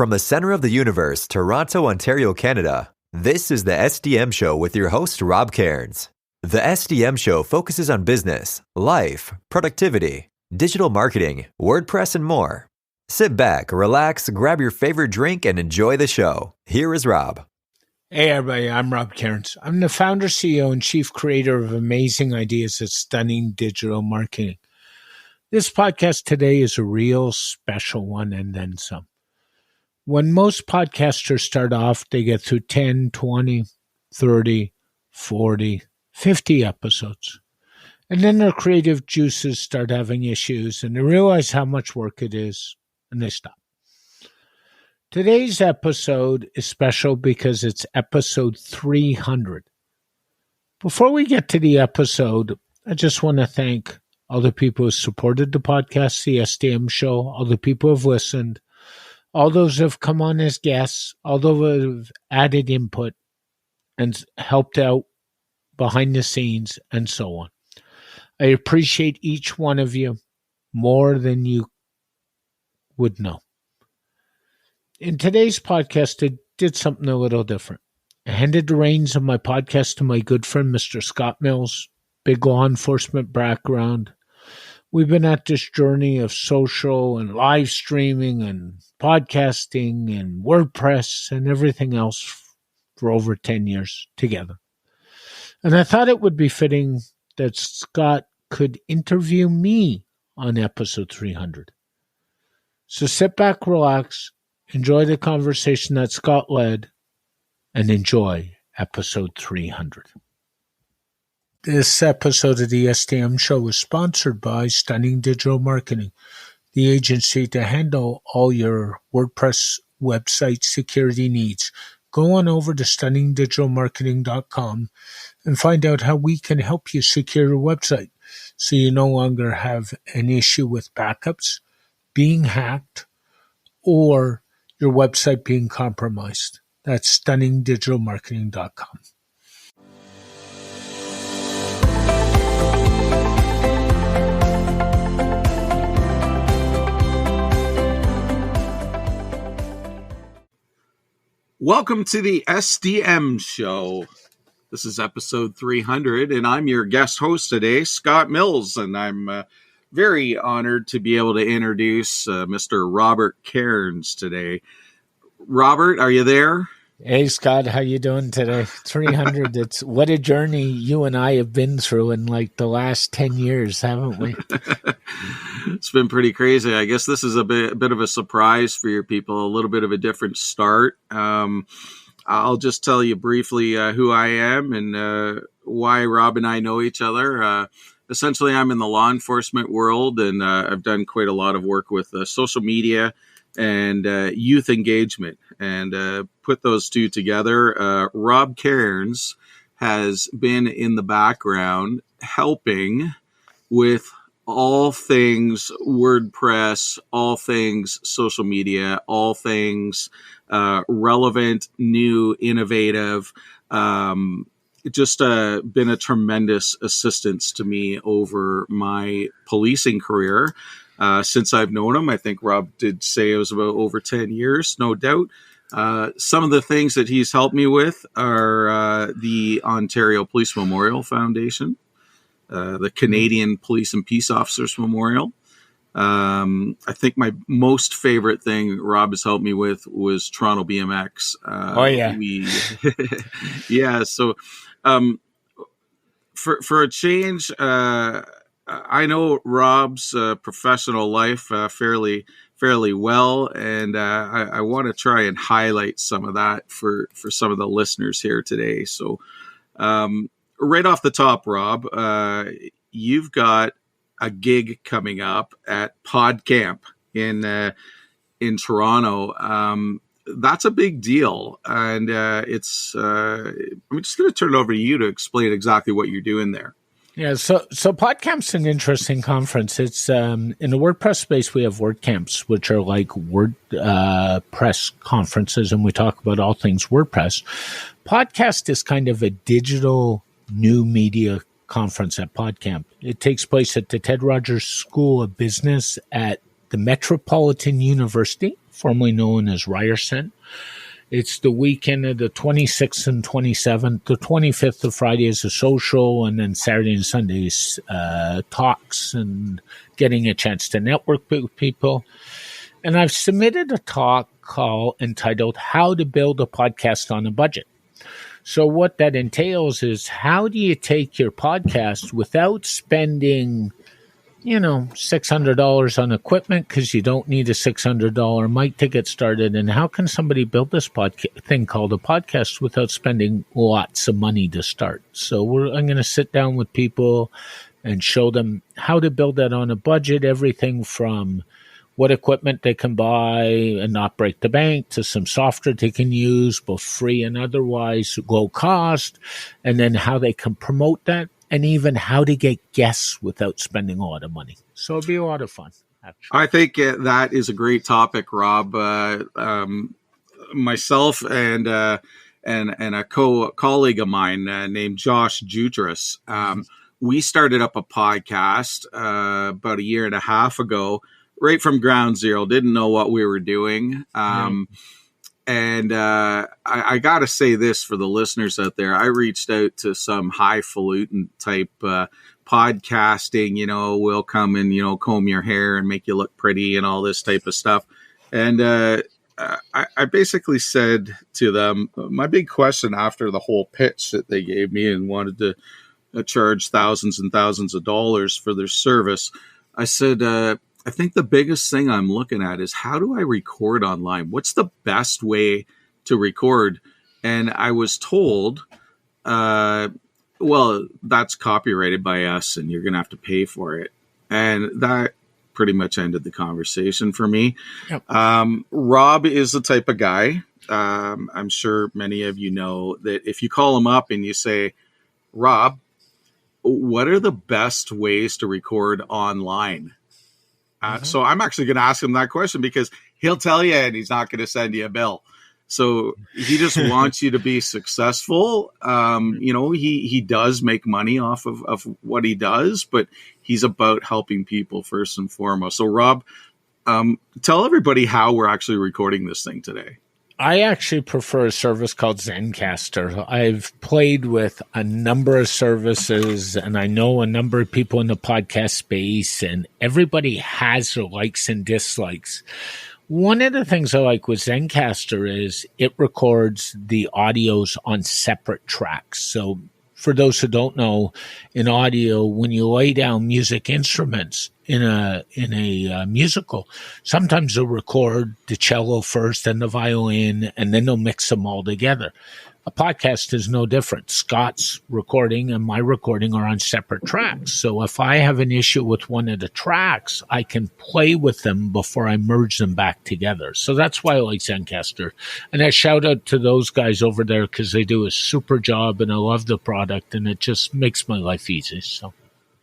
From the center of the universe, Toronto, Ontario, Canada, this is the SDM Show with your host, Rob Cairns. The SDM Show focuses on business, life, productivity, digital marketing, WordPress, and more. Sit back, relax, grab your favorite drink, and enjoy the show. Here is Rob. Hey everybody, I'm Rob Cairns. I'm the founder, CEO, and chief creator of Amazing Ideas at Stunning Digital Marketing. This podcast today is a real special one and then some. When most podcasters start off, they get through 10, 20, 30, 40, 50 episodes. And then their creative juices start having issues and they realize how much work it is and they stop. Today's episode is special because it's episode 300. Before we get to the episode, I just want to thank all the people who supported the podcast, the SDM Show, all the people who have listened, all those who have come on as guests, all those who have added input and helped out behind the scenes and so on. I appreciate each one of you more than you would know. In today's podcast, I did something a little different. I handed the reins of my podcast to my good friend, Mr. Scott Mills, big law enforcement background. We've been at this journey of social and live streaming and podcasting and WordPress and everything else for over 10 years together. And I thought it would be fitting that Scott could interview me on episode 300. So sit back, relax, enjoy the conversation that Scott led, and enjoy episode 300. This episode of the SDM Show is sponsored by Stunning Digital Marketing, the agency to handle all your WordPress website security needs. Go on over to stunningdigitalmarketing.com and find out how we can help you secure your website so you no longer have an issue with backups, being hacked, or your website being compromised. That's stunningdigitalmarketing.com. Welcome to the SDM Show. This is episode 300, and I'm your guest host today, Scott Mills, and I'm very honored to be able to introduce Mr. Robert Cairns today. Robert, are you there? Hey, Scott, how you doing today? 300, it's what a journey you and I have been through in like the last 10 years, haven't we? It's been pretty crazy. I guess this is a bit of a surprise for your people, a little bit of a different start. I'll just tell you briefly who I am and why Rob and I know each other. Essentially, I'm in the law enforcement world, and I've done quite a lot of work with social media and youth engagement, and put those two together. Rob Cairns has been in the background helping with all things WordPress, all things social media, all things relevant, new, innovative. Just been a tremendous assistance to me over my policing career. Since I've known him, I think Rob did say it was about over 10 years, no doubt. Some of the things that he's helped me with are the Ontario Police Memorial Foundation, the Canadian Police and Peace Officers Memorial. I think my most favorite thing Rob has helped me with was Toronto BMX. Oh, yeah. Yeah. So for a change, I know Rob's professional life fairly well, and I want to try and highlight some of that for some of the listeners here today. So right off the top, Rob, you've got a gig coming up at PodCamp in Toronto. That's a big deal, and I'm just going to turn it over to you to explain exactly what you're doing there. Yeah, so PodCamp's an interesting conference. It's in the WordPress space, we have WordCamps, which are like WordPress conferences, and we talk about all things WordPress. Podcast is kind of a digital new media conference at PodCamp. It takes place at the Ted Rogers School of Business at the Metropolitan University, formerly known as Ryerson. It's the weekend of the 26th and 27th. The 25th of Friday is a social, and then Saturday and Sundays talks and getting a chance to network with people. And I've submitted a talk entitled How to Build a Podcast on a Budget. So what that entails is, how do you take your podcast without spending $600 on equipment, because you don't need a $600 mic to get started. And how can somebody build this thing called a podcast without spending lots of money to start? So I'm going to sit down with people and show them how to build that on a budget, everything from what equipment they can buy and not break the bank to some software they can use, both free and otherwise, low cost, and then how they can promote that, and even how to get guests without spending a lot of money. So it'll be a lot of fun, actually. I think that is a great topic, Rob. Myself and a colleague of mine named Josh Jutras, we started up a podcast about a year and a half ago, right from ground zero. Didn't know what we were doing. And I got to say this for the listeners out there. I reached out to some highfalutin type podcasting, we'll come and, comb your hair and make you look pretty and all this type of stuff. And I basically said to them, my big question after the whole pitch that they gave me and wanted to charge thousands and thousands of dollars for their service, I said, I think the biggest thing I'm looking at is, how do I record online? What's the best way to record? And I was told, well, that's copyrighted by us and you're going to have to pay for it. And that pretty much ended the conversation for me. Yep. Rob is the type of guy, I'm sure many of you know, that if you call him up and you say, Rob, what are the best ways to record online? So I'm actually going to ask him that question, because he'll tell you and he's not going to send you a bill. So he just wants you to be successful. He does make money off of what he does, but he's about helping people first and foremost. So Rob, tell everybody how we're actually recording this thing today. I actually prefer a service called Zencastr. I've played with a number of services, and I know a number of people in the podcast space, and everybody has their likes and dislikes. One of the things I like with Zencastr is it records the audios on separate tracks. So for those who don't know, in audio, when you lay down music instruments in a musical, sometimes they'll record the cello first, then the violin, and then they'll mix them all together. A podcast is no different. Scott's recording and my recording are on separate tracks. So if I have an issue with one of the tracks, I can play with them before I merge them back together. So that's why I like Zencastr. And I shout out to those guys over there, because they do a super job and I love the product, and it just makes my life easy. So,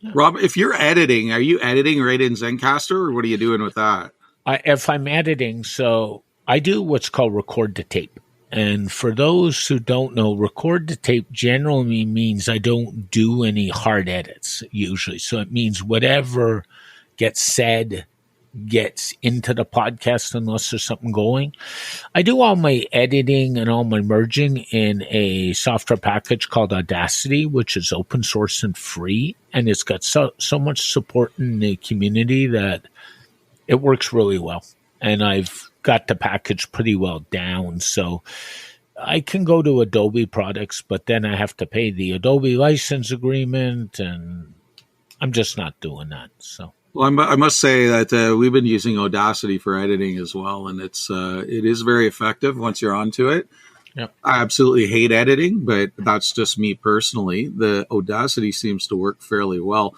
yeah. Rob, if you're editing, are you editing right in Zencastr, or what are you doing with that? If I'm editing, so I do what's called record to tape. And for those who don't know, record to tape generally means I don't do any hard edits usually. So it means whatever gets said gets into the podcast unless there's something going. I do all my editing and all my merging in a software package called Audacity, which is open source and free. And it's got so much support in the community that it works really well. And I've got the package pretty well down. So I can go to Adobe products, but then I have to pay the Adobe license agreement, and I'm just not doing that. So, well, I must say that we've been using Audacity for editing as well, and it is very effective once you're onto it. Yep. I absolutely hate editing, but that's just me personally. The Audacity seems to work fairly well.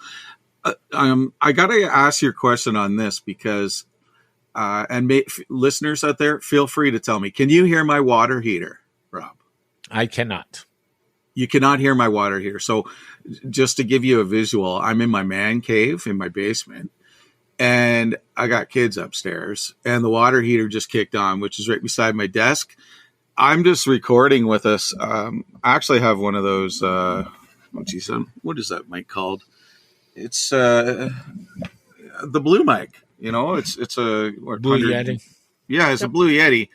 I got to ask your question on this, because listeners out there, feel free to tell me, can you hear my water heater, Rob? I cannot. You cannot hear my water heater. So just to give you a visual, I'm in my man cave in my basement, and I got kids upstairs, and the water heater just kicked on, which is right beside my desk. I'm just recording with us. I actually have one of those, what is that mic called? It's the Blue mic. It's a Blue Yeti. Yeah, it's a Blue Yeti.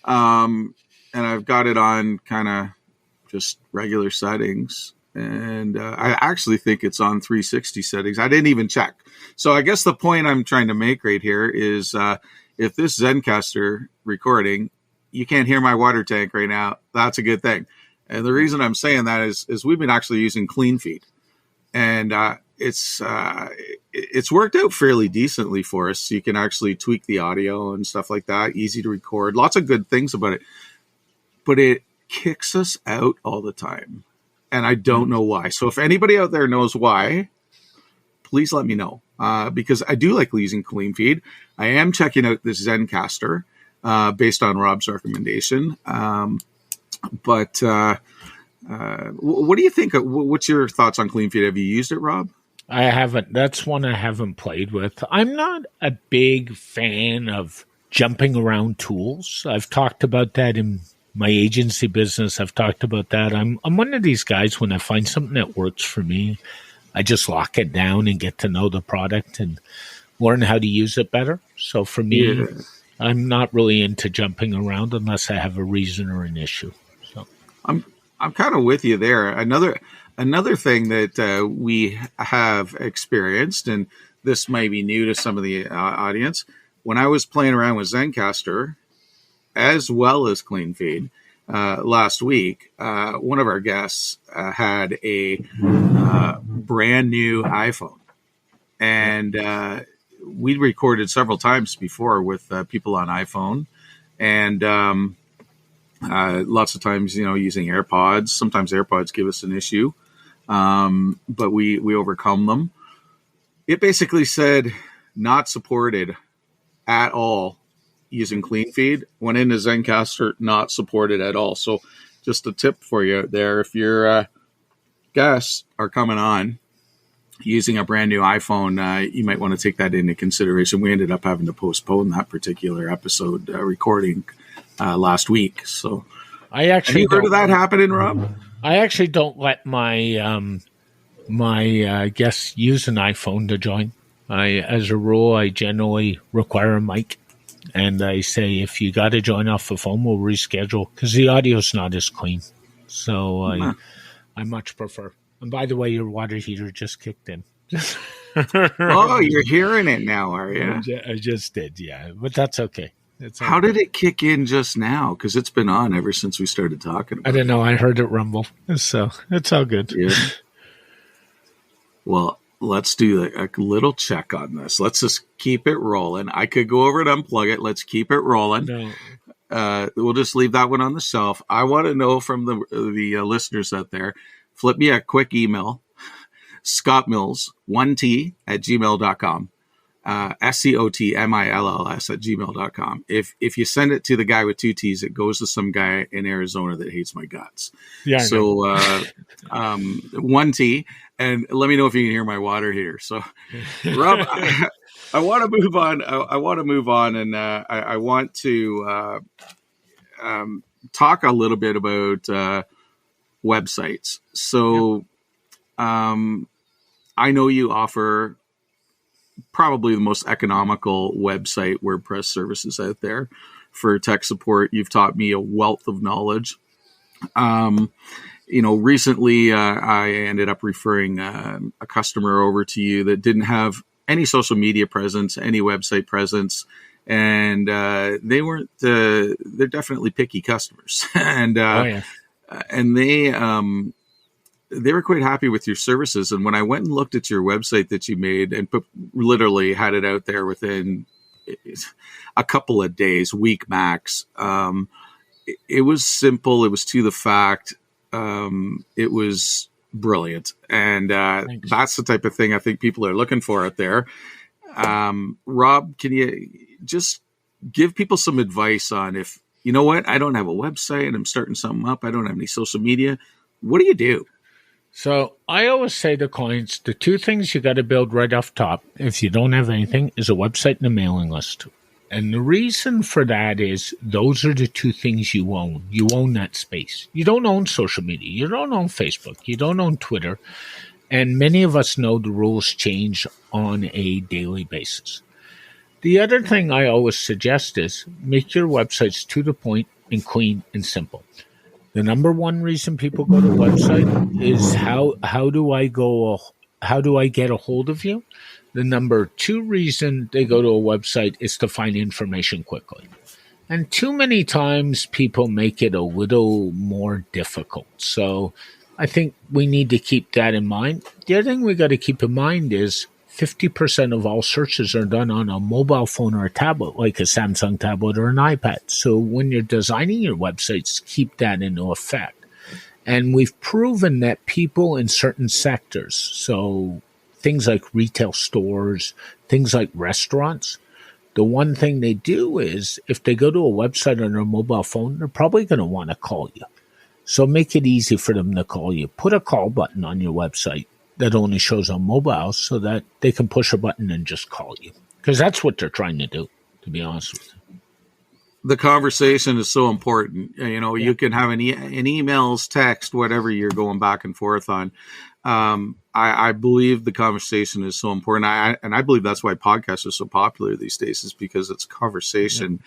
And I've got it on kind of just regular settings. And I actually think it's on 360 settings. I didn't even check. So I guess the point I'm trying to make right here is if this Zencaster recording, you can't hear my water tank right now, that's a good thing. And the reason I'm saying that is we've been actually using CleanFeed. And it's worked out fairly decently for us. You can actually tweak the audio and stuff like that. Easy to record. Lots of good things about it. But it kicks us out all the time. And I don't know why. So if anybody out there knows why, please let me know. Because I do like using CleanFeed. I am checking out this Zencaster based on Rob's recommendation. But what do you think? What's your thoughts on CleanFeed? Have you used it, Rob? I haven't. That's one I haven't played with. I'm not a big fan of jumping around tools. I've talked about that in my agency business. I've talked about that. I'm one of these guys, when I find something that works for me, I just lock it down and get to know the product and learn how to use it better. So for me, I'm not really into jumping around unless I have a reason or an issue. So I'm kind of with you there. Another thing that we have experienced, and this might be new to some of the audience, when I was playing around with Zencaster, as well as CleanFeed, last week, one of our guests had a brand new iPhone. And we'd recorded several times before with people on iPhone. And lots of times, using AirPods. Sometimes AirPods give us an issue, but we overcome them. It basically said not supported at all using CleanFeed. Went into Zencaster, not supported at all. So just a tip for you there. If your guests are coming on using a brand new iPhone, you might want to take that into consideration. We ended up having to postpone that particular episode recording last week. So I actually have you heard of that happening, Rob? I actually don't let my my guests use an iPhone to join. As a rule, I generally require a mic. And I say, if you got to join off the phone, we'll reschedule because the audio's not as clean. So I much prefer. And by the way, your water heater just kicked in. Oh, you're hearing it now, are you? I just did, yeah. But that's okay. How did it kick in just now? Because it's been on ever since we started talking about it. I don't know. I heard it rumble. So it's all good. Yeah. Well, let's do a little check on this. Let's just keep it rolling. I could go over and unplug it. Let's keep it rolling. No. We'll just leave that one on the shelf. I want to know from the listeners out there, flip me a quick email, scottmills1t@gmail.com, SCOTMILLS@gmail.com. If you send it to the guy with 2 T's, it goes to some guy in Arizona that hates my guts. Yeah. So 1 T. And let me know if you can hear my water heater. So, Rob, I want to move on. I want to move on, and I want to talk a little bit about websites. So, I know you offer probably the most economical website WordPress services out there for tech support. You've taught me a wealth of knowledge. Recently I ended up referring a customer over to you that didn't have any social media presence, any website presence, and they're definitely picky customers, and they were quite happy with your services. And when I went and looked at your website that you made and literally had it out there within a couple of days, week max, it was simple. It was to the fact. It was brilliant. And that's the type of thing I think people are looking for out there. Rob, can you just give people some advice on if, you know what, I don't have a website and I'm starting something up, I don't have any social media, what do you do? So I always say to clients, the two things you got to build right off top, if you don't have anything, is a website and a mailing list. And the reason for that is those are the two things you own. You own that space. You don't own social media. You don't own Facebook. You don't own Twitter. And many of us know the rules change on a daily basis. The other thing I always suggest is make your websites to the point and clean and simple. The number one reason people go to a website is how do I get a hold of you? The number two reason they go to a website is to find information quickly. And too many times people make it a little more difficult. So I think we need to keep that in mind. The other thing we got to keep in mind is 50% of all searches are done on a mobile phone or a tablet, like a Samsung tablet or an iPad. So when you're designing your websites, keep that into effect. And we've proven that people in certain sectors, so things like retail stores, things like restaurants, the one thing they do is if they go to a website on their mobile phone, they're probably going to want to call you. So make it easy for them to call you. Put a call button on your website that only shows on mobile so that they can push a button and just call you. Because that's what they're trying to do, to be honest with you. The conversation is so important. You can have an emails, text, whatever you're going back and forth on. I believe the conversation is so important. I believe that's why podcasts are so popular these days, is because it's conversation.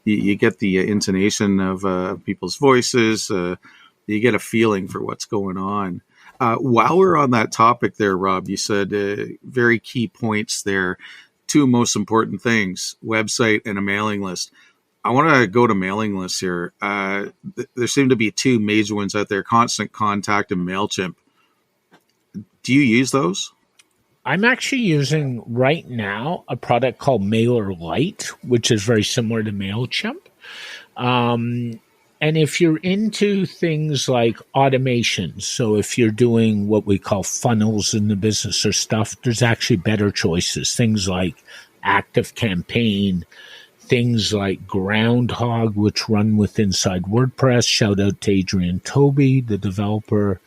Yeah. You get the intonation of people's voices. You get a feeling for what's going on. While we're on that topic there, Rob, you said very key points there. Two most important things, website and a mailing list. I want to go to mailing lists here. There seem to be two major ones out there, Constant Contact and MailChimp. Do you use those? I'm actually using right now a product called MailerLite, which is very similar to MailChimp. And if you're into things like automation, so if you're doing what we call funnels in the business or stuff, there's actually better choices. Things like ActiveCampaign, things like Groundhog, which run with inside WordPress. Shout out to Adrian Toby, the developer.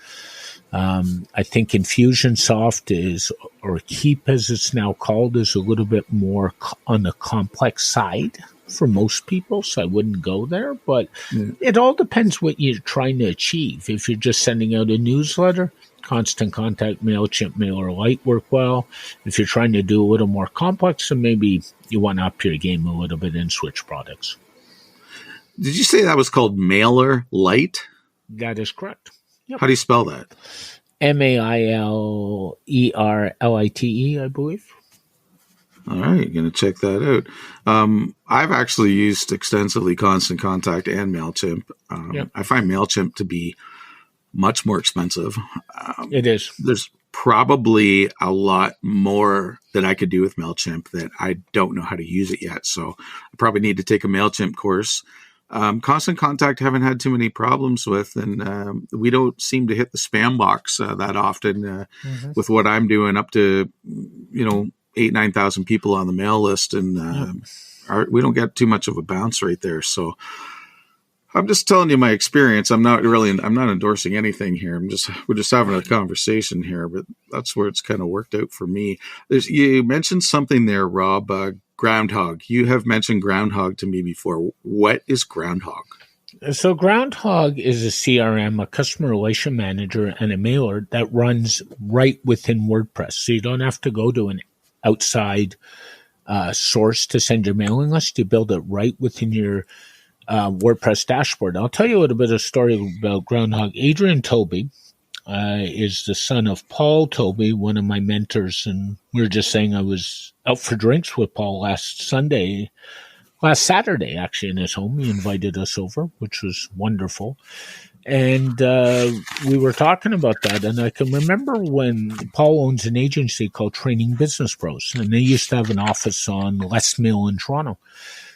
I think Infusionsoft is, or Keep as it's now called, is a little bit more on the complex side for most people, so I wouldn't go there. But it all depends what you're trying to achieve. If you're just sending out a newsletter, Constant Contact, MailChimp, MailerLite work well. If you're trying to do a little more complex, then maybe you want to up your game a little bit and switch products. Did you say that was called MailerLite? That is correct. Yep. How do you spell that? MailerLite, I believe. All right, going to check that out. I've actually used extensively Constant Contact and MailChimp. I find MailChimp to be much more expensive. It is. There's probably a lot more that I could do with MailChimp that I don't know how to use it yet. So I probably need to take a MailChimp course. Constant Contact haven't had too many problems with, and we don't seem to hit the spam box that often with what I'm doing, up to 8,000-9,000 people on the mail list, and we don't get too much of a bounce rate there. So I'm just telling you my experience. I'm not endorsing anything here. We're just having a conversation here, but that's where it's kind of worked out for me. You mentioned something there, Rob. Groundhog. You have mentioned Groundhog to me before. What is Groundhog? So Groundhog is a CRM, a customer relation manager, and a mailer that runs right within WordPress. So you don't have to go to an outside source to send your mailing list. You build it right within your WordPress dashboard. I'll tell you a little bit of a story about Groundhog. Adrian Toby is the son of Paul Toby, one of my mentors. And we were just saying I was out for drinks with Paul last Saturday, actually, in his home. He invited us over, which was wonderful. And we were talking about that. And I can remember when Paul owns an agency called Training Business Pros, and they used to have an office on Les Mill in Toronto.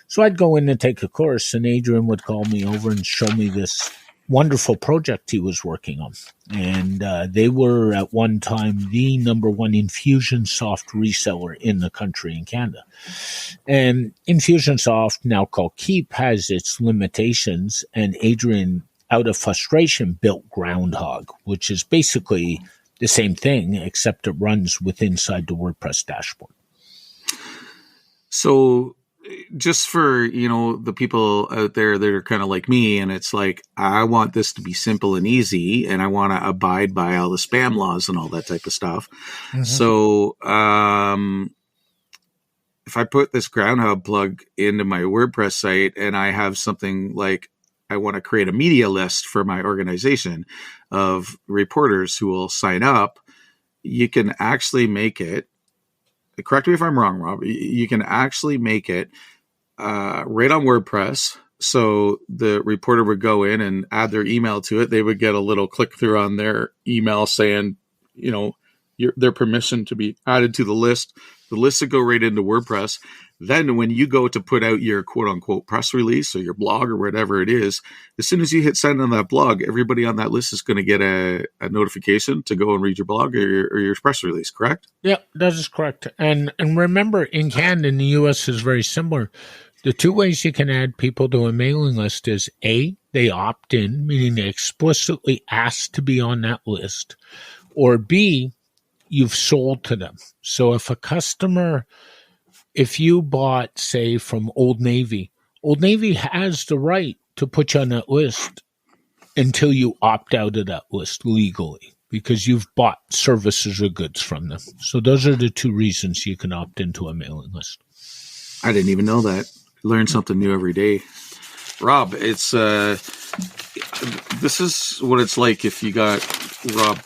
So I'd go in and take a course, and Adrian would call me over and show me this wonderful project he was working on. And they were at one time the number one Infusionsoft reseller in the country, in Canada. And Infusionsoft, now called Keep, has its limitations, and Adrian, out of frustration, built Groundhog, which is basically the same thing, except it runs inside the WordPress dashboard. So just for, the people out there that are kind of like me, and it's like, I want this to be simple and easy, and I want to abide by all the spam laws and all that type of stuff. Mm-hmm. So if I put this Groundhog plug into my WordPress site and I have something like I want to create a media list for my organization of reporters who will sign up, you can actually make it, correct me if I'm wrong, Rob, you can actually make it right on WordPress. So the reporter would go in and add their email to it. They would get a little click through on their email saying, their permission to be added to the list. The list would go right into WordPress. Then when you go to put out your quote unquote press release or your blog or whatever it is, as soon as you hit send on that blog, everybody on that list is going to get a notification to go and read your blog or your press release, correct? Yeah, that is correct. And remember, in Canada and the US is very similar. The two ways you can add people to a mailing list is A, they opt in, meaning they explicitly ask to be on that list, or B, you've sold to them. So if you bought, say, from Old Navy has the right to put you on that list until you opt out of that list legally, because you've bought services or goods from them. So those are the two reasons you can opt into a mailing list. I didn't even know that. Learn something new every day. Rob, it's this is what it's like if you got Rob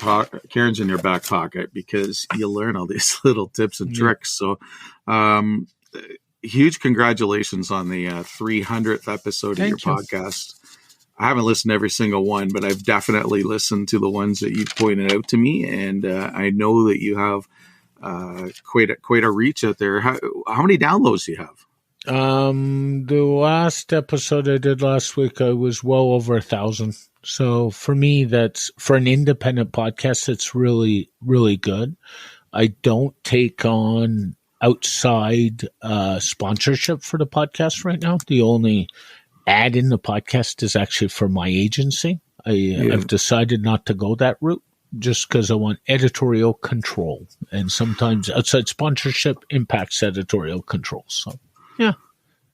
Cairns in your back pocket, because you learn all these little tips and tricks. So huge congratulations on the 300th episode of your podcast. I haven't listened to every single one, but I've definitely listened to the ones that you've pointed out to me, and I know that you have quite a reach out there. How many downloads do you have? The last episode I did last week, I was well over 1,000. So for me, that's, for an independent podcast, it's really, really good. I don't take on outside sponsorship for the podcast right now. The only ad in the podcast is actually for my agency. I've decided not to go that route just because I want editorial control. And sometimes outside sponsorship impacts editorial control. So, yeah.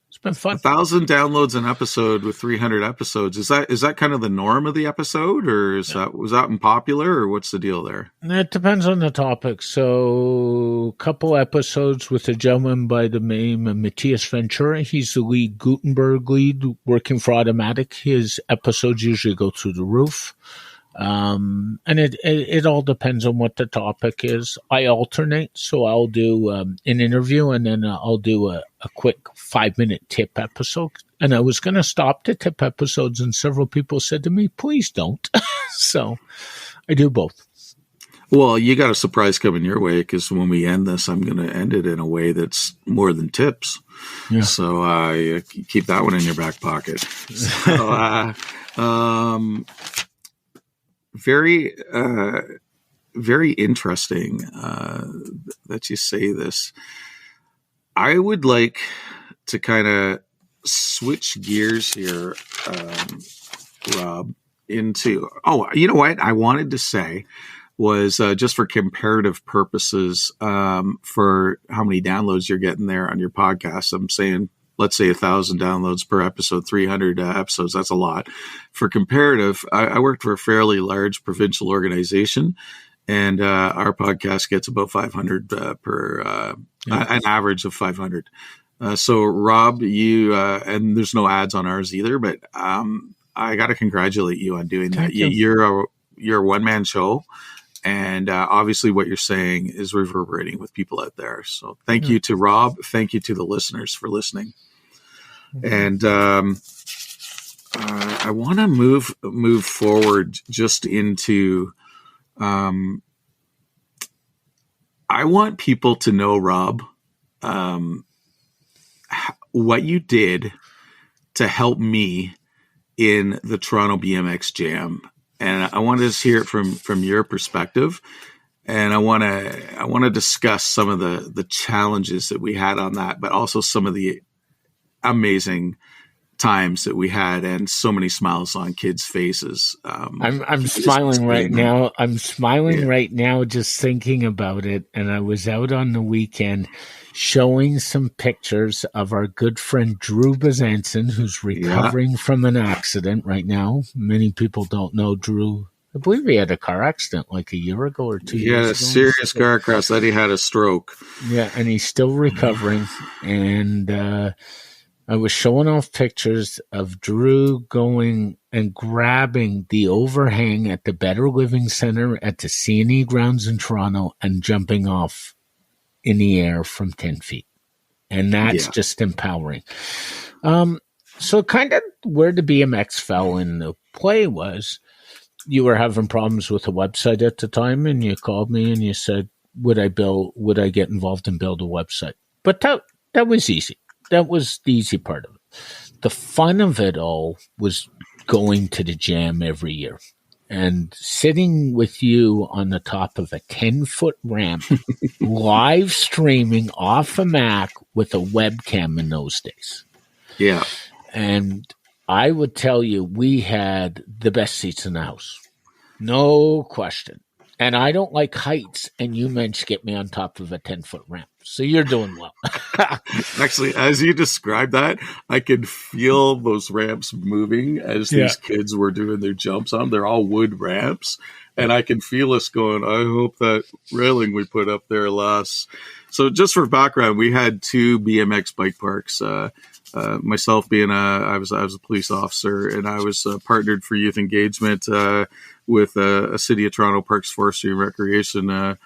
It's been fun. 1,000 downloads an episode with 300 episodes. Is that kind of the norm of the episode, or was that unpopular, or what's the deal there? It depends on the topic. So, a couple episodes with a gentleman by the name of Matthias Ventura. He's the lead Gutenberg lead working for Automatic. His episodes usually go through the roof. And it all depends on what the topic is. I alternate, so I'll do an interview and then I'll do a quick 5-minute tip episode. And I was going to stop the tip episodes, and several people said to me, please don't. So I do both. Well, you got a surprise coming your way, because when we end this, I'm going to end it in a way that's more than tips. Yeah. So you keep that one in your back pocket. So, very, very interesting that you say this. I would like to kind of switch gears here, Rob, into, you know what I wanted to say was just for comparative purposes, for how many downloads you're getting there on your podcast. I'm saying, let's say 1,000 downloads per episode, 300 episodes. That's a lot. For comparative, I worked for a fairly large provincial organization, and our podcast gets about 500 an average of 500. So Rob, you, and there's no ads on ours either, but I got to congratulate you on doing that. You're a one-man show. And obviously what you're saying is reverberating with people out there. So thank you to Rob. Thank you to the listeners for listening. And I want to move forward just into I want people to know, Rob, what you did to help me in the Toronto BMX Jam. And I want to just hear it from your perspective, and I want to discuss some of the challenges that we had on that, but also some of the amazing times that we had, and so many smiles on kids' faces. I'm smiling right now. I'm smiling right now just thinking about it. And I was out on the weekend showing some pictures of our good friend Drew Bazanson, who's recovering from an accident right now. Many people don't know Drew I believe he had a car accident like a year ago or 2 years ago. Yeah, serious car crash. Then he had a stroke. Yeah, and he's still recovering. And I was showing off pictures of Drew going and grabbing the overhang at the Better Living Center at the CNE grounds in Toronto and jumping off in the air from 10 feet. And that's just empowering. So kind of where the BMX fell into play was you were having problems with a website at the time, and you called me and you said, would I get involved and build a website? But that was easy. That was the easy part of it. The fun of it all was going to the jam every year and sitting with you on the top of a 10-foot ramp, live streaming off a Mac with a webcam in those days. Yeah. And I would tell you, we had the best seats in the house. No question. And I don't like heights, and you managed to get me on top of a 10-foot ramp. So you're doing well. Actually, as you described that, I could feel those ramps moving as these kids were doing their jumps on. They're all wood ramps. And I can feel us going, I hope that railing we put up there lasts. So just for background, we had 2 BMX bike parks. Myself being I was a police officer, and I was partnered for youth engagement with a City of Toronto Parks, Forestry and Recreation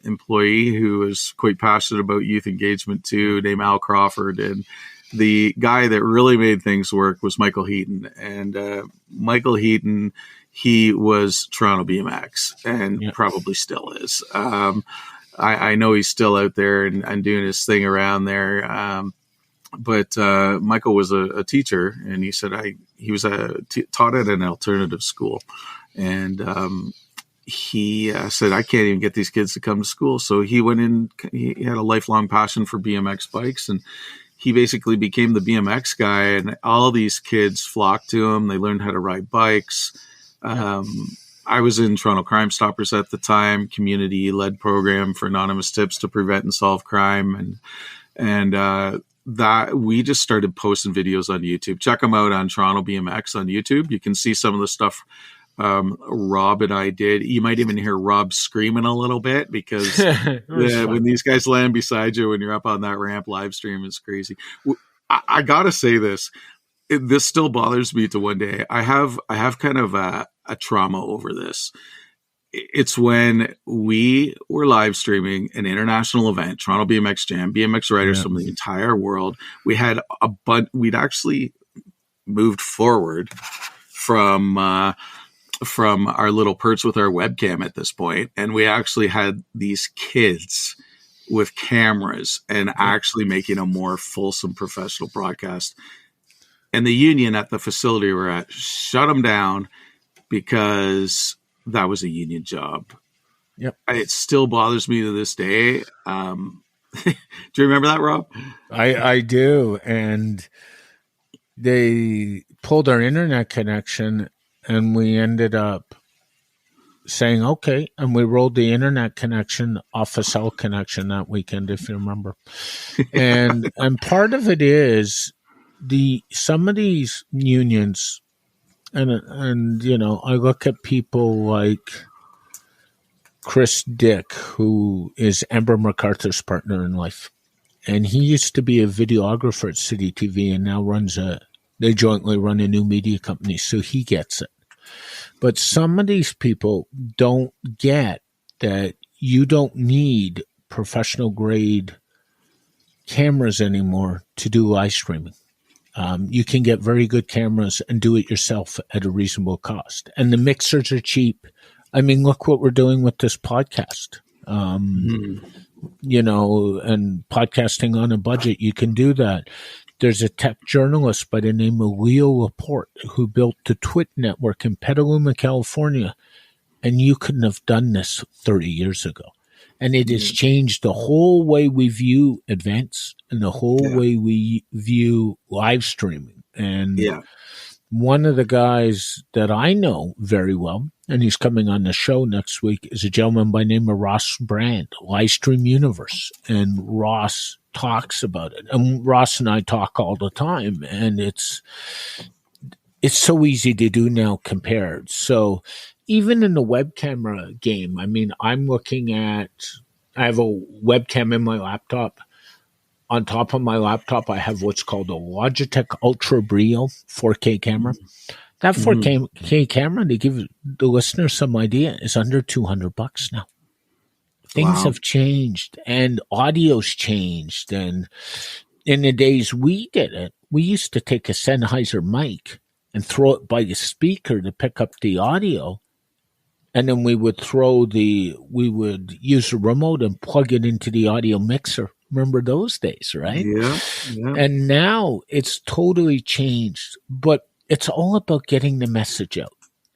employee who was quite passionate about youth engagement too, named Al Crawford. And the guy that really made things work was Michael Heaton. And Michael Heaton, he was Toronto BMX and probably still is. I know he's still out there and doing his thing around there. But Michael was a teacher, and he said he was taught at an alternative school. And he said, I can't even get these kids to come to school. So he went in, he had a lifelong passion for BMX bikes, and he basically became the BMX guy, and all these kids flocked to him. They learned how to ride bikes. I was in Toronto Crime Stoppers at the time, community-led program for anonymous tips to prevent and solve crime. And that we just started posting videos on YouTube. Check them out on Toronto BMX on YouTube. You can see some of the stuff Rob and I did. You might even hear Rob screaming a little bit because when these guys land beside you, when you're up on that ramp, live stream is crazy. I gotta say this. This still bothers me to one day. I have kind of a trauma over this. It's when we were live streaming an international event, Toronto BMX Jam, BMX riders from the entire world. We had we'd actually moved forward from our little perch with our webcam at this point, and we actually had these kids with cameras and actually making a more fulsome professional broadcast. And the union at the facility we're at shut them down because that was a union job. Yep. It still bothers me to this day. Do you remember that, Rob? I do. And they pulled our internet connection, and we ended up saying, okay. And we rolled the internet connection off a cell connection that weekend, if you remember. And part of it is some of these unions, and you know, I look at people like Chris Dick, who is Amber MacArthur's partner in life, and he used to be a videographer at City TV, and now they jointly run a new media company, so he gets it. But some of these people don't get that you don't need professional grade cameras anymore to do live streaming. You can get very good cameras and do it yourself at a reasonable cost. And the mixers are cheap. I mean, look what we're doing with this podcast. You know, and podcasting on a budget, you can do that. There's a tech journalist by the name of Leo Laporte who built the Twit network in Petaluma, California. And you couldn't have done this 30 years ago. And it has changed the whole way we view events and the whole way we view live streaming. And one of the guys that I know very well, and he's coming on the show next week, is a gentleman by the name of Ross Brand, Livestream Universe. And Ross talks about it. And Ross and I talk all the time. And it's so easy to do now compared. So even in the web camera game, I mean, I have a webcam in my laptop. On top of my laptop, I have what's called a Logitech Ultra Brio 4K camera. That Mm-hmm. 4K camera, to give the listener some idea, is under $200 now. Things Wow. have changed and audio's changed. And in the days we did it, we used to take a Sennheiser mic and throw it by the speaker to pick up the audio. And then we would use a remote and plug it into the audio mixer. Remember those days, right? Yeah. Yeah. And now it's totally changed, but it's all about getting the message out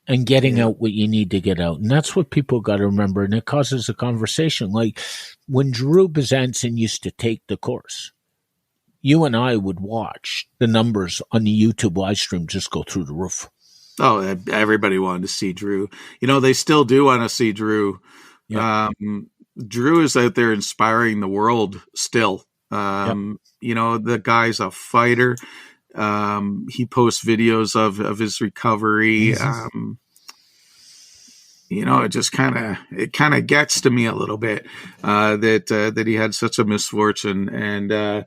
and getting Yeah. out what you need to get out. And that's what people got to remember. And it causes a conversation. Like when Drew Bezanson used to take the course, you and I would watch the numbers on the YouTube live stream just go through the roof. Oh, everybody wanted to see Drew. They still do want to see Drew. Yeah. Drew is out there inspiring the world still. The guy's a fighter. He posts videos of his recovery. It just kind of gets to me a little bit that he had such a misfortune, and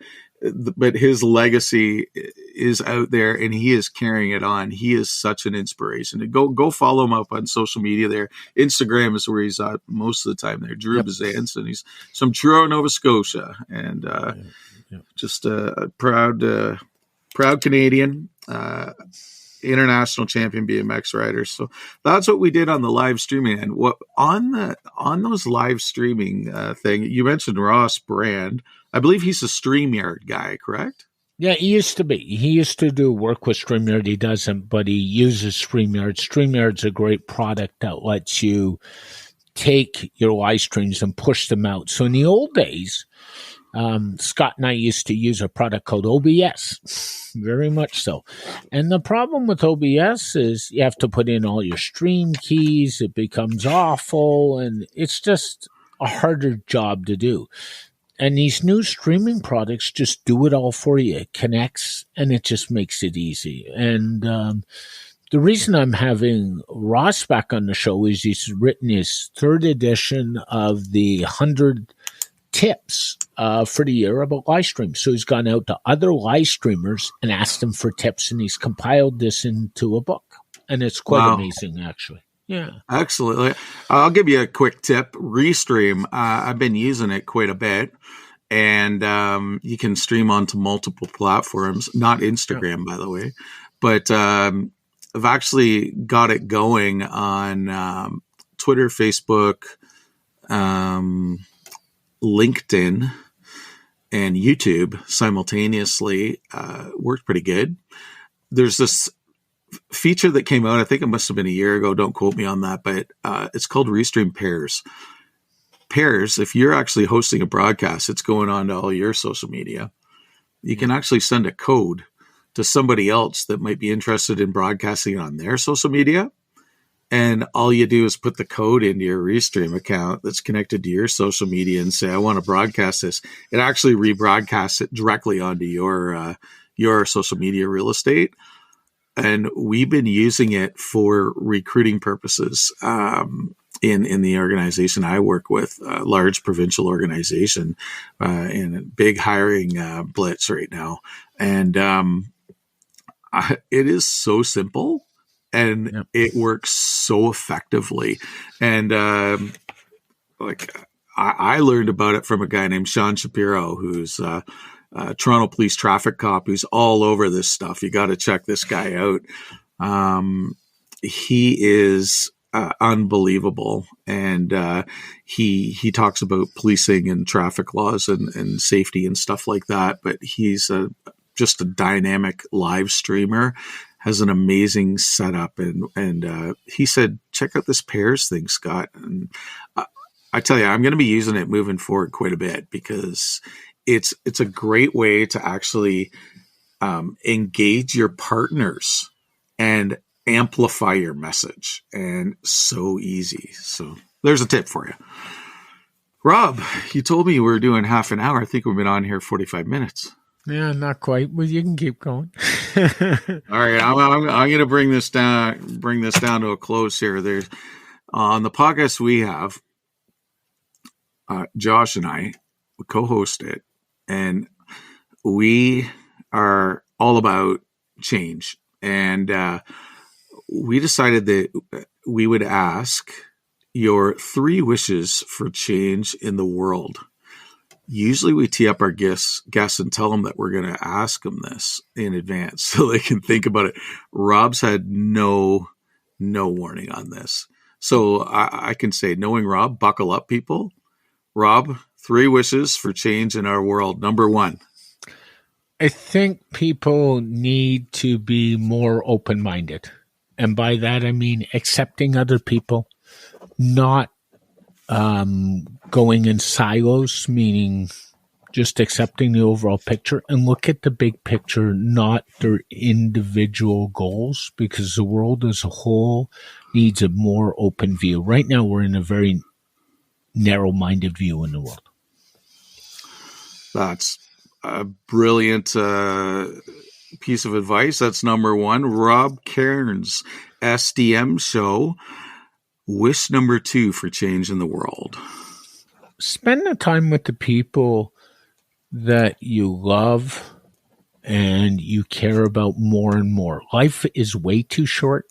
but his legacy is out there and he is carrying it on. He is such an inspiration. And go follow him up on social media there. Instagram is where he's at most of the time there. Drew Bezanson. He's from Truro, Nova Scotia, and just a proud Canadian, international champion BMX rider. So that's what we did on the live streaming. And what on those live streaming thing, you mentioned Ross Brand. I believe he's a StreamYard guy, correct? Yeah, he used to be. He used to do work with StreamYard. He doesn't, but he uses StreamYard. StreamYard's a great product that lets you take your live streams and push them out. So in the old days, Scott and I used to use a product called OBS, very much so. And the problem with OBS is you have to put in all your stream keys. It becomes awful, and it's just a harder job to do. And these new streaming products just do it all for you. It connects, and it just makes it easy. And the reason I'm having Ross back on the show is he's written his third edition of the 100 tips for the year about live streams. So he's gone out to other live streamers and asked them for tips, and he's compiled this into a book. And it's quite amazing, actually. Yeah. Excellent. I'll give you a quick tip. Restream. I've been using it quite a bit. And you can stream onto multiple platforms, not Instagram, by the way. But I've actually got it going on Twitter, Facebook, LinkedIn, and YouTube simultaneously. Worked pretty good. There's this feature that came out, I think it must have been a year ago, don't quote me on that, but it's called Restream Pairs. Pairs, if you're actually hosting a broadcast, it's going on to all your social media. You can actually send a code to somebody else that might be interested in broadcasting on their social media. And all you do is put the code into your Restream account that's connected to your social media and say, I want to broadcast this. It actually rebroadcasts it directly onto your social media real estate. And we've been using it for recruiting purposes in the organization I work with, a large provincial organization, in a big hiring blitz right now. And it is so simple and it works so effectively. And I learned about it from a guy named Sean Shapiro, who's Toronto Police traffic cop, who's all over this stuff. You got to check this guy out. He is unbelievable, and he talks about policing and traffic laws and safety and stuff like that. But he's just a dynamic live streamer, has an amazing setup, and he said, check out this Pairs thing, Scott. And I tell you, I'm going to be using it moving forward quite a bit because it's a great way to actually engage your partners and amplify your message, and so easy. So there's a tip for you. Rob, you told me we were doing half an hour. I think we've been on here 45 minutes. Yeah, not quite, but you can keep going. All right, I'm going to bring this down to a close here. There's on the podcast we have Josh and I co-host it, and we are all about change. And we decided that we would ask your 3 wishes for change in the world. Usually we tee up our guests and tell them that we're going to ask them this in advance so they can think about it. Rob's had no warning on this. So I can say, knowing Rob, buckle up, people. Rob, 3 wishes for change in our world. Number 1. I think people need to be more open-minded. And by that, I mean accepting other people, not going in silos, meaning just accepting the overall picture, and look at the big picture, not their individual goals, because the world as a whole needs a more open view. Right now, we're in a very narrow-minded view in the world. That's a brilliant piece of advice. That's number 1. Rob Cairns, SDM show. Wish number 2 for change in the world. Spend the time with the people that you love and you care about more and more. Life is way too short.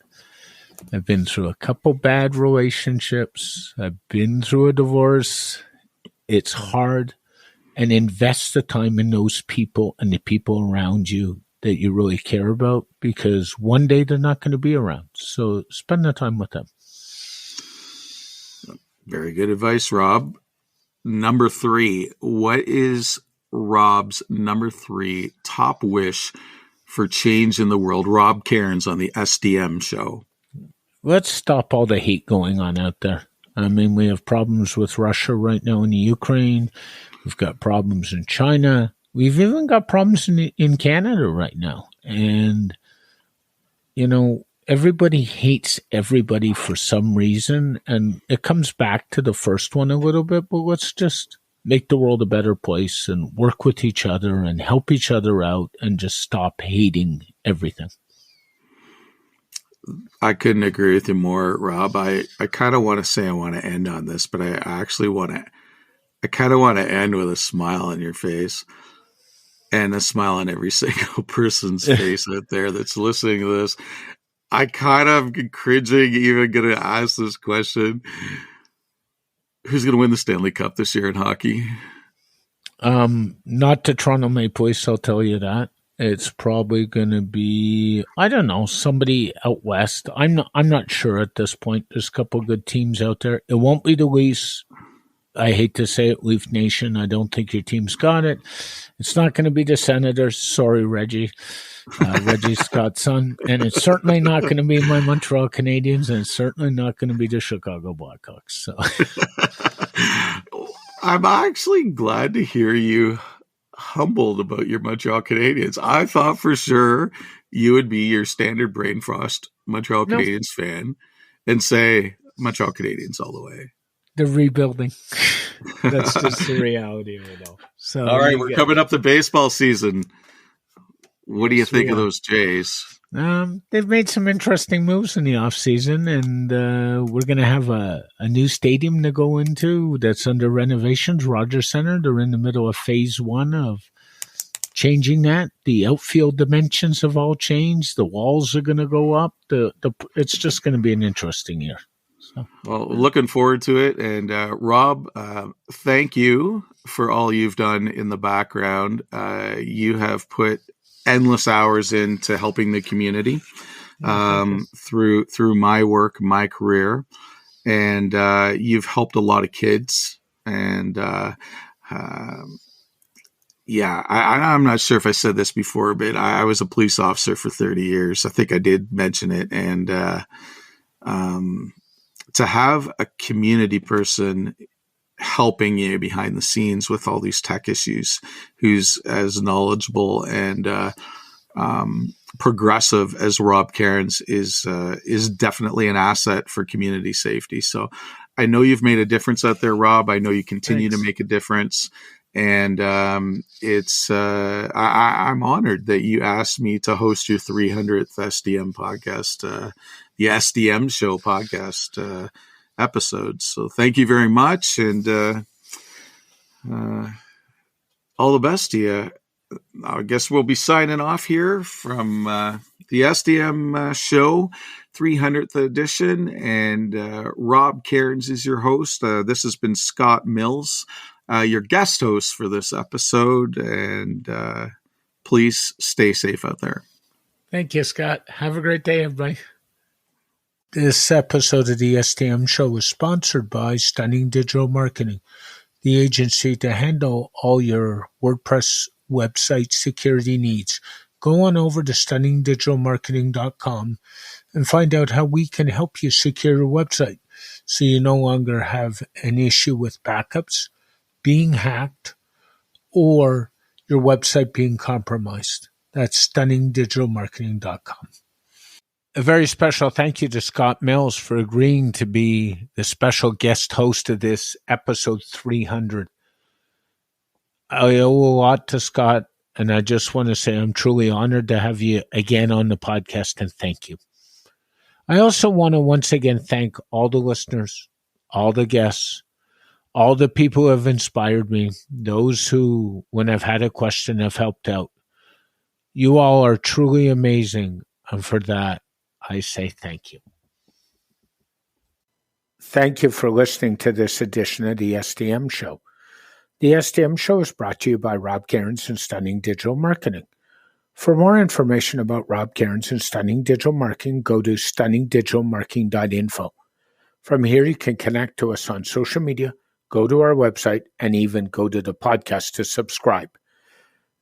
I've been through a couple bad relationships. I've been through a divorce. It's hard. And invest the time in those people and the people around you that you really care about, because one day they're not going to be around. So spend the time with them. Very good advice, Rob. Number 3. What is Rob's number 3 top wish for change in the world? Rob Cairns on the SDM show. Let's stop all the hate going on out there. I mean, we have problems with Russia right now in the Ukraine. We've got problems in China. We've even got problems in Canada right now. And, you know, everybody hates everybody for some reason. And it comes back to the first one a little bit, but let's just make the world a better place and work with each other and help each other out and just stop hating everything. I couldn't agree with you more, Rob. I kind of want to say I want to end on this, but I actually I kind of want to end with a smile on your face and a smile on every single person's face out there that's listening to this. I kind of cringing even going to ask this question. Who's going to win the Stanley Cup this year in hockey? Not the Toronto Maple Leafs, I'll tell you that. It's probably going to be, I don't know, somebody out west. I'm not sure at this point. There's a couple of good teams out there. It won't be the Leafs. I hate to say it, Leaf Nation. I don't think your team's got it. It's not going to be the Senators. Sorry, Reggie. Reggie Scott's son. And it's certainly not going to be my Montreal Canadiens, and it's certainly not going to be the Chicago Blackhawks. So I'm actually glad to hear you humbled about your Montreal Canadiens. I thought for sure you would be your standard brain frost Montreal Canadiens fan and say Montreal Canadiens all the way. They're rebuilding. That's just the reality of it all. So, all right, we're coming up to baseball season. What do you think of those Jays? They've made some interesting moves in the offseason, and we're going to have a new stadium to go into that's under renovations, Rogers Center. They're in the middle of phase 1 of changing that. The outfield dimensions have all changed. The walls are going to go up. It's just going to be an interesting year. So. Well, looking forward to it. And Rob, thank you for all you've done in the background. You have put endless hours into helping the community through my work, my career, and you've helped a lot of kids. And I'm not sure if I said this before, but I was a police officer for 30 years. I think I did mention it. And to have a community person helping you behind the scenes with all these tech issues, who's as knowledgeable and progressive as Rob Cairns is definitely an asset for community safety. So I know you've made a difference out there, Rob. I know you continue to make a difference. And I'm honored that you asked me to host your 300th SDM podcast, the SDM Show podcast episode. So thank you very much, and all the best to you. I guess we'll be signing off here from the SDM Show 300th edition, and Rob Cairns is your host. This has been Scott Mills, your guest host for this episode, and please stay safe out there. Thank you, Scott. Have a great day, everybody. This episode of the SDM Show is sponsored by Stunning Digital Marketing, the agency to handle all your WordPress website security needs. Go on over to stunningdigitalmarketing.com and find out how we can help you secure your website so you no longer have an issue with backups, being hacked, or your website being compromised. That's stunningdigitalmarketing.com. A very special thank you to Scott Mills for agreeing to be the special guest host of this episode 300. I owe a lot to Scott, and I just want to say I'm truly honored to have you again on the podcast, and thank you. I also want to once again thank all the listeners, all the guests, all the people who have inspired me, those who, when I've had a question, have helped out. You all are truly amazing, and for that, I say thank you. Thank you for listening to this edition of the SDM Show. The SDM Show is brought to you by Rob Cairns and Stunning Digital Marketing. For more information about Rob Cairns and Stunning Digital Marketing, go to stunningdigitalmarketing.info. From here, you can connect to us on social media, go to our website, and even go to the podcast to subscribe.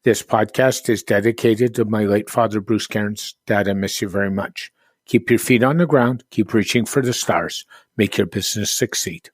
This podcast is dedicated to my late father, Bruce Cairns. Dad, I miss you very much. Keep your feet on the ground. Keep reaching for the stars. Make your business succeed.